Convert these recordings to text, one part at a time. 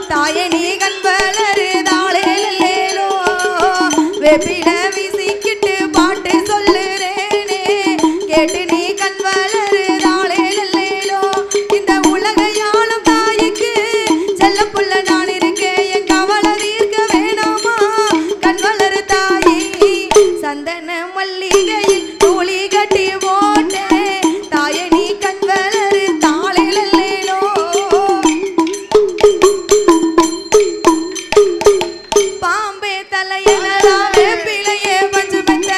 தாயணி கண்வளரு தாளேலேலோ வெப்பில வீசிக்கிட்டு பாட்டு சொல்லுறேனே கேட்டு நீ கண்வளரு தாளேலேலோ இந்த உலகையாளும் தாய்க்கு செல்ல புள்ள நான் இருக்கேன் என் கவலை தீர்க்க வேணாமா கண்வளரு தாயி சந்தன மல்லிகையில் தூளி கட்டி போட்டேன் தாயணி கண்வளரு தாளேலேலோ பாம்பே தலையனரா வேப்பிலையே பஞ்சுமெத்த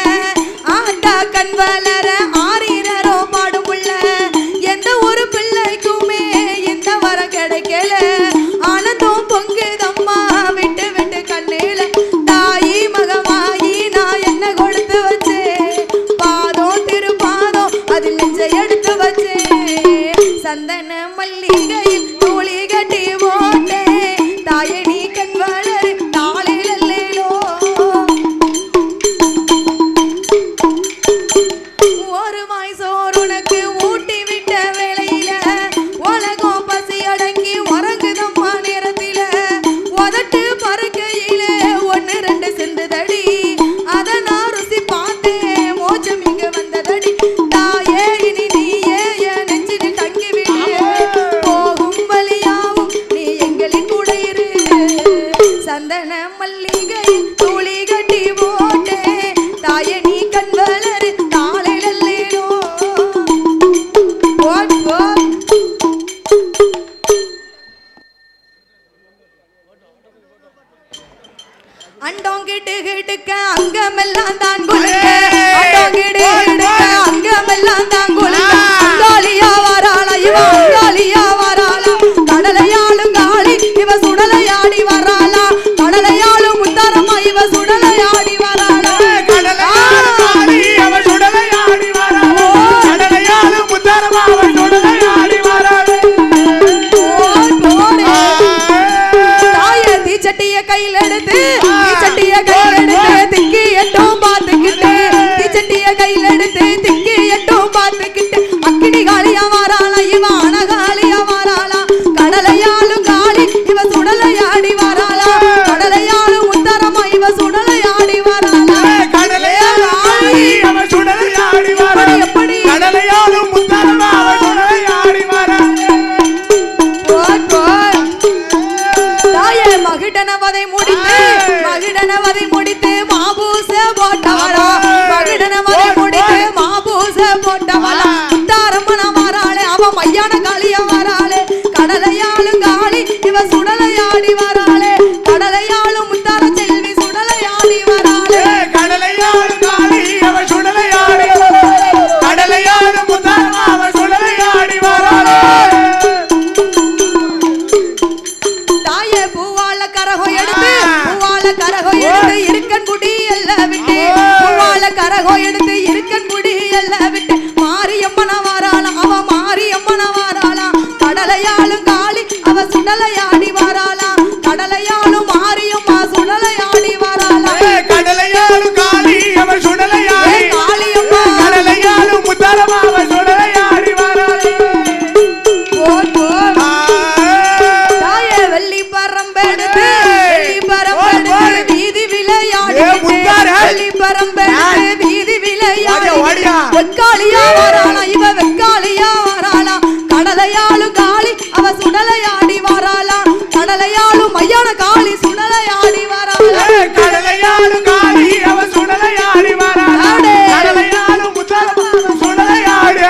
ஆத்தா கண்வளர ஆரிரரோ பாடுமுள்ள எந்த ஒரு பிள்ளைக்குமே இந்த வர கிடைக்கல ஆனந்தம் பொங்குதம்மா விட்டு விட்டு கண்ணேல தாயி மகமாயி நான் என்ன கொடுத்து வச்சேன் பாதம் திருப்பாதம் அதில் நெஞ்சை எடுத்து வச்சேன் சந்தன மல்லிகையில் தூளி கட்டி போட்டேன் தாயணி கண்வளரு தாளேலேலோ ஒரு வாய் சோறு உனக்கு ஊட்டி விட்ட வேளையில உலகம் பசி அடங்கி உறங்குதம்மா நேரத்தில உதட்டு பறக்கையில ஒன்னு ரெண்டு செந்ததடி அத நான் ருசி பார்த்தேன் மோச்சம் இங்க வந்ததடி தாயே இனி நீயே என் நெஞ்சினில் தங்கி விடு போகும் வழியாவும் நீ எங்களின் கூட இரு சந்தன மல்லிகையில் தூளி கட்டி போட்டேன் தாயணி கண்வளரு தாளேலேலோ போட் போட் அண்டோங்கிட்டு கிட்டுக்க அங்கமெல்லாம் தான் குலுக்க அண்டோங்கிட்டு கிட்டுக்க அங்கமெல்லாம் தான் குலுக்க அங்காளியா வராளா இவ அங்காளியா வராளா கடலையாளும் காளி இவ சுடலையாடி வராளா கடலையாளும் முத்தாரம்மா இவ சுடலையாடி வராளா கடலையாளும் காளி அவ சுடலையாடி வராளா கடலையாளும் முத்தாரம்மா அவ சுடலையாடி வராளா தாயே தீச்சட்டிய கையில் எடுத்து தீச்சட்டிய கையில் எடுத்து திக்கி எட்டும் பார்த்துக்கிட்டு தீச்சட்டிய கையில் எடுத்து திக்கி எட்டும் பார்த்துக்கிட்டு அக்கினி காளியா வராளா இவ அனகாளியா வராளா கடலையாளும் காளி இவ சுடலையாடி வராளா கடலையாளும் முத்தாரம்மா இவ சுடலையாடி வராளா கடலையாளும் காளி அவ சுடலையாடி வராளா எப்படி கடலையாளும் முத்தாரம்மா அவ சுடலையாடி வராளா தாயே மகிடனவதை முடித்து மாபூச போட்டவளா மகிடனவதை முடித்து மாபூச போட்டவளா முத்தாரம்மன வராளே அவ மையான காளியா வராளே கடலையாளும் காளி இவ சுடலையாடி வராளே கடலையாளும் முத்தார செல்வி சுடலையாடி வராளே கடலையாளும் காளி அவ சுடலையாடி வராளா கடலையாளும் முத்தாரம்மா அவ சுடலையாடி வராளா தாயே பூவால கரகம் எடுத்து இருக்கன் குடி எல்லாம் விட்டு பூவால கரகம் எடுத்து இருக்கன் குடி எல்லாம் விட்டு மாரியம்மன வராளா அவ மாரியம்மன வராளா கடலையாளும் காளி அவ சுடலையாடி வராளா கடலையாளும் மாரியம்மா சுடலையாடி வராளா கடலையாளும் காளி அவ சுடலையாடி காளியம்மா கடலையாளும் முத்தாரம்மா அவ சுடலையாடி வராளா தாயே வெள்ளி பரம்பெடுத்து வீதி விளையாடி வெள்ளி பரம்பெடுத்து வீதி விளையாடி வெக்காளியா வராளா இவ வெக்காளியா வராளா கடலையாளும் காளி அவ சுடலையாடி வராளா கடலையாளும் மையான காளி சுடலையாடி வராளா கடலையாளும் காளி அவ சுடலையாடி வராளா கடலையாளும் முத்தாரம்மா அவ சுடலையாடி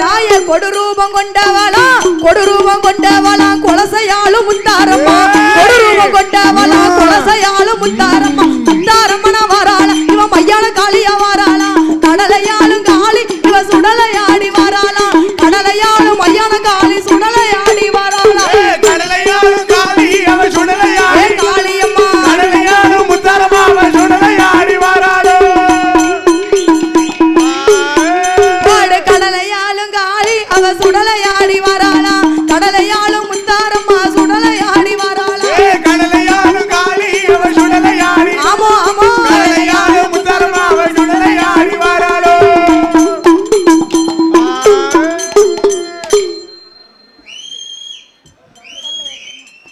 தாயே கொடுரூபம் கொண்டவளா குலசையாளும் முத்தாரம்மா கொடுரூபம் கொண்டவளா குலசையாளும் முத்தாரம்மா முத்தாரம்மன வராளா இவ மையான காளியா வராளா கடலையாளும் காளி இவ சுடலையாடி வராளா கடலையாளும் மையான காளி சுடலையாடி வராளா கடலையாளும் காளி அவ சுடலையாடி காளியம்மா கடலையாளும் முத்தாரம்மா அவ சுடலையாடி வராளா கடலையாளும் காளி அவ சுடலையாடி வராளா கடலையாளும் முத்தாரம்